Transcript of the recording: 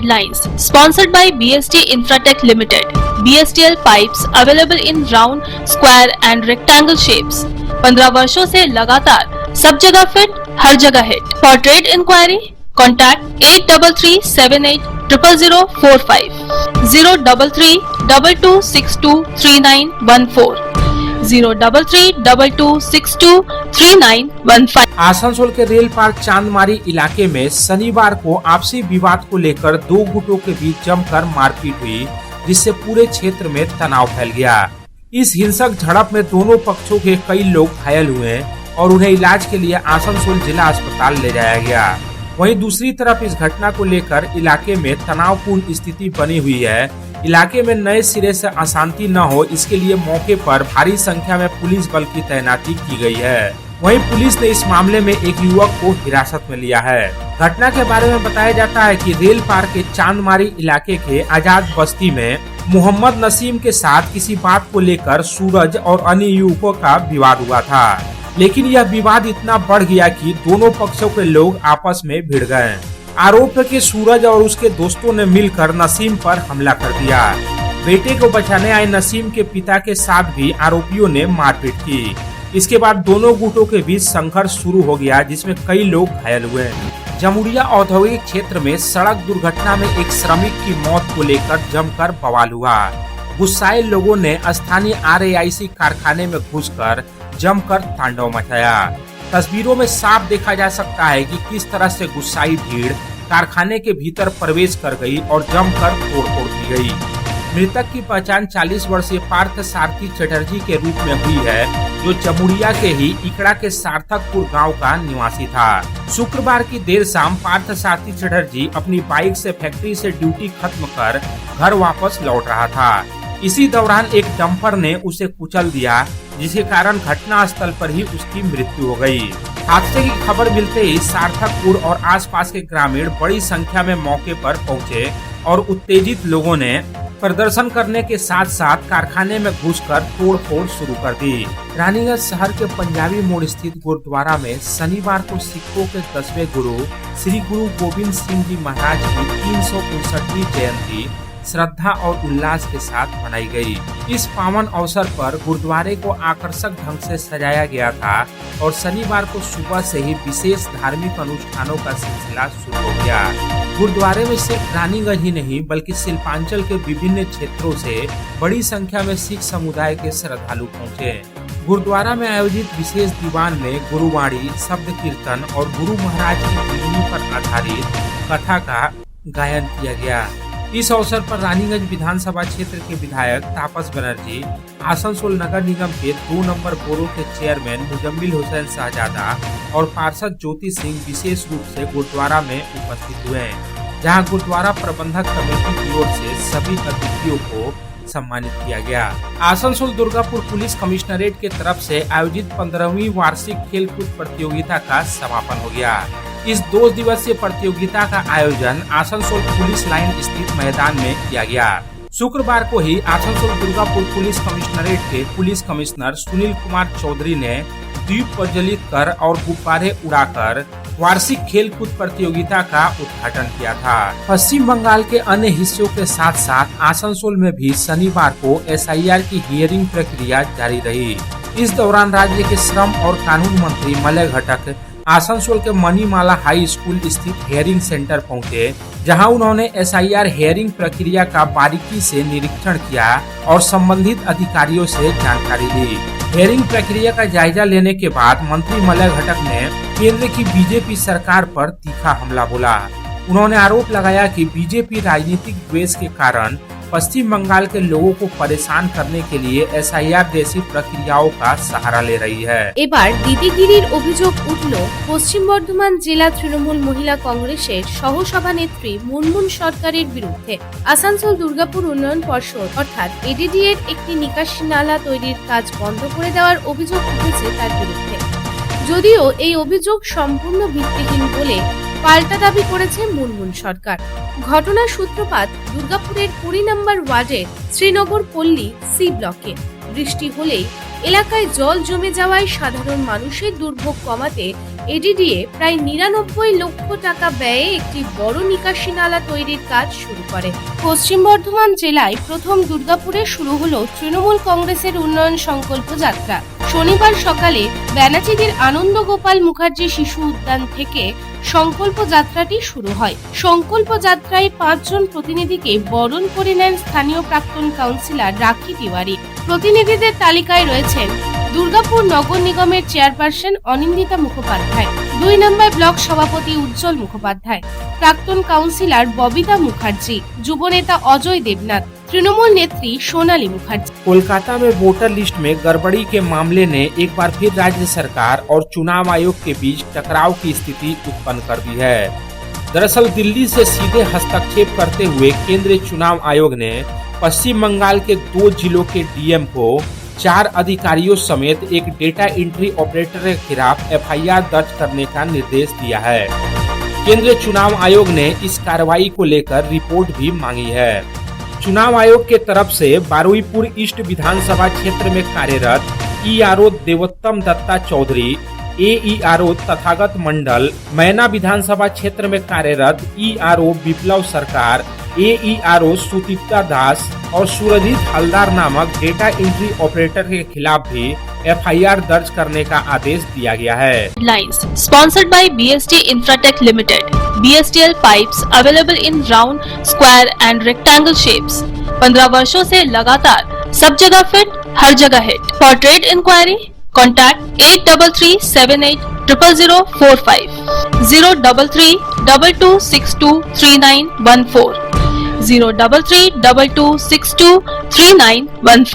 headlines. Sponsored by BST Infratech Limited. BSTL pipes available in round, square and rectangle shapes. 15 वर्षों से लगातार सब जगह फिट, हर जगह hit. For trade inquiry, contact 8338000045, 03322623914, 03322623915. Asansol के रेल पार्क चांदमारी इलाके में शनिवार को आपसी विवाद को लेकर दो गुटों के बीच जमकर मारपीट हुई, जिससे पूरे क्षेत्र में तनाव फैल गया। इस हिंसक झड़प में दोनों पक्षों के कई लोग घायल हुए और उन्हें इलाज के लिए आसनसोल जिला अस्पताल ले जाया गया। वहीं दूसरी तरफ इस घटना को लेकर इलाके में तनावपूर्ण स्थिति बनी हुई है। इलाके में नए सिरे से अशांति न हो, इसके लिए मौके पर भारी संख्या में पुलिस बल की तैनाती की गई है। वहीं पुलिस ने इस मामले में एक युवक को हिरासत में लिया है। घटना के बारे में बताया जाता है कि रेल पार्क के चांदमारी इलाके के आजाद बस्ती में मोहम्मद नसीम के साथ किसी बात को लेकर सूरज और अन्य युवकों का विवाद हुआ था, लेकिन यह विवाद इतना बढ़ गया कि दोनों पक्षों के लोग आपस में भिड़ गए। आरोप है कि सूरज और उसके दोस्तों ने मिलकर नसीम पर हमला कर दिया। बेटे को बचाने आए नसीम के पिता के साथ भी आरोपियों ने मारपीट की। इसके बाद दोनों गुटों के बीच संघर्ष शुरू हो गया, जिसमें कई लोग घायल हुए। जमुड़िया औद्योगिक क्षेत्र में सड़क दुर्घटना में एक श्रमिक की मौत को लेकर जमकर बवाल हुआ। गुस्साए लोगों ने स्थानीय RAIC कारखाने में घुसकर जमकर तांडव मचाया। तस्वीरों में साफ देखा जा सकता है कि किस तरह से गुस्साई भीड़ कारखाने के भीतर प्रवेश कर गई और जमकर तोड़फोड़ की गई। मृतक की पहचान 40 वर्षीय पार्थ सारथी चटर्जी के रूप में हुई है, जो जमुड़िया के ही इकड़ा के सार्थकपुर गांव का निवासी था। शुक्रवार की देर शाम पार्थ सारथी चटर्जी अपनी बाइक से फैक्ट्री से ड्यूटी खत्म कर घर वापस लौट रहा था। इसी दौरान एक डंपर ने उसे कुचल दिया, जिसके कारण घटना स्थल पर ही उसकी मृत्यु हो गई। हादसे की खबर मिलते ही सार्थकपुर और आसपास के ग्रामीण बड़ी संख्या में मौके पर पहुंचे और उत्तेजित लोगों ने प्रदर्शन करने के साथ साथ कारखाने में घुसकर तोड़फोड़ शुरू कर दी। रानीगंज शहर के पंजाबी मोड़ स्थित गुरुद्वारा में शनिवार को सिखों के 10वें गुरु श्री गुरु गोविंद सिंह जी महाराज की 359वीं जयंती श्रद्धा और उल्लास के साथ मनाई गई। इस पावन अवसर पर गुरुद्वारे को आकर्षक ढंग से सजाया गया था और शनिवार को सुबह से ही विशेष धार्मिक अनुष्ठानों का सिलसिला शुरू हो गया। गुरुद्वारे में सिर्फ रानीगंज ही नहीं बल्कि शिल्पांचल के विभिन्न क्षेत्रों से बड़ी संख्या में सिख समुदाय के श्रद्धालु पहुँचे। गुरुद्वारा में आयोजित विशेष दीवान में गुरुवाणी, शब्द कीर्तन और गुरु महाराज की जीवनी पर आधारित कथा का गायन किया गया। इस अवसर पर रानीगंज विधानसभा क्षेत्र के विधायक तापस बनर्जी, आसनसोल नगर निगम के 2 नंबर बोरो के चेयरमैन मुजम्मिल हुसैन शाहजादा और पार्षद ज्योति सिंह विशेष रूप से गुरुद्वारा में उपस्थित हुए, जहां गुरुद्वारा प्रबंधक कमेटी की ओर से सभी अतिथियों को सम्मानित किया गया। आसनसोल दुर्गापुर पुलिस कमिश्नरेट के तरफ से आयोजित 15वीं वार्षिक खेलकूद प्रतियोगिता का समापन हो गया। इस 2 दिवसीय प्रतियोगिता का आयोजन आसनसोल पुलिस लाइन स्थित मैदान में किया गया। शुक्रवार को ही आसनसोल दुर्गापुर पुलिस कमिश्नरेट के पुलिस कमिश्नर सुनील कुमार चौधरी ने दीप प्रज्वलित कर और गुब्बारे उड़ाकर वार्षिक खेलकूद प्रतियोगिता का उद्घाटन किया था। पश्चिम बंगाल के अन्य हिस्सों के साथ साथ आसनसोल में भी शनिवार को SIR की हियरिंग प्रक्रिया जारी रही। इस दौरान राज्य के श्रम और कानून मंत्री मलय घटक आसनसोल के मणिमाला हाई स्कूल स्थित हेयरिंग सेंटर पहुंचे, जहां उन्होंने SIR हेयरिंग प्रक्रिया का बारीकी से निरीक्षण किया और संबंधित अधिकारियों से जानकारी ली। हेयरिंग प्रक्रिया का जायजा लेने के बाद मंत्री मलय घटक ने केंद्र की बीजेपी सरकार पर तीखा हमला बोला। उन्होंने आरोप लगाया कि बीजेपी राजनीतिक द्वेष के कारण पश्चिम बंगाल के लोगों को परेशान करने के लिए SIR जैसी प्रक्रियाओं का सहारा ले रही है। এবার দিদিগিরির অভিযোগ উঠল পশ্চিম বর্ধমান জেলা তৃণমূল মহিলা কংগ্রেসের সহসভানেত্রী মুনমুন সরকারের বিরুদ্ধে। আসানসোল দুর্গাপুর উন্নয়ন পর্ষদ অর্থাৎ ADD এর একটি নিকাশি নালা তৈরির কাজ বন্ধ করে দেওয়ার অভিযোগ উঠেছে তার বিরুদ্ধে। যদিও এই অভিযোগ সম্পূর্ণ ভিত্তিহীন বলে পাল্টা দাবি করেছে মুনমুন সরকার। ঘটনার সূত্রপাত দুর্গাপুরের 20 নম্বর ওয়ার্ডের শ্রীনগর পল্লী C ব্লকে। বৃষ্টি হলেই এলাকায় জল জমে যাওয়ায় সাধারণ মানুষের দুর্ভোগ কমাতে এডিডিএ প্রায় 99 লক্ষ টাকা ব্যয়ে একটি বড় নিকাশি নালা তৈরির কাজ শুরু করে। পশ্চিম বর্ধমান জেলায় প্রথম দুর্গাপুরে শুরু হলো তৃণমূল কংগ্রেসের উন্নয়ন সংকল্প যাত্রা। শনিবার সকালে ব্যানার্জিদের আনন্দ গোপাল মুখার্জি শিশু উদ্যান থেকে সংকল্প যাত্রাটি শুরু হয়। সংকল্প যাত্রায় 5 জন প্রতিনিধিকে বরণ করে নেন স্থানীয় প্রাক্তন কাউন্সিলর রাখি তিওয়ারি। প্রতিনিধিদের তালিকায় রয়েছেন দুর্গাপুর নগর নিগমের চেয়ারপারসন অনিন্দিতা মুখোপাধ্যায়, 2 নম্বর ব্লক সভাপতি উজ্জ্বল মুখোপাধ্যায়, প্রাক্তন কাউন্সিলর ববিতা মুখার্জি, যুবনেতা অজয় देवनाथ, तृणमूल नेत्री सोनाली मुखर्जी। कोलकाता में वोटर लिस्ट में गड़बड़ी के मामले ने एक बार फिर राज्य सरकार और चुनाव आयोग के बीच टकराव की स्थिति उत्पन्न कर दी है। दरअसल दिल्ली से सीधे हस्तक्षेप करते हुए केंद्रीय चुनाव आयोग ने पश्चिम बंगाल के 2 जिलों के डीएम को 4 अधिकारियों समेत एक डेटा एंट्री ऑपरेटर के खिलाफ एफआईआर दर्ज करने का निर्देश दिया है। केंद्रीय चुनाव आयोग ने इस कार्रवाई को लेकर रिपोर्ट भी मांगी है। चुनाव आयोग के तरफ से बारुईपुर ईस्ट विधानसभा क्षेत्र में कार्यरत ईआरओ देवोत्तम दत्ता चौधरी, एईआरओ तथागत मंडल, मैना विधानसभा क्षेत्र में कार्यरत ईआरओ विप्लव सरकार, एईआरओ सुदीप्ता दास और सूरजीत हलदार नामक डेटा एंट्री ऑपरेटर के खिलाफ भी एफआईआर दर्ज करने का आदेश दिया गया है। Headlines sponsored by BST Infratech Limited. BSTL pipes available in round, square and rectangle shapes. 15 वर्षों से लगातार सब जगह फिट, हर जगह hit. For trade inquiry, contact 8337800045, 03322623914, 03322623915.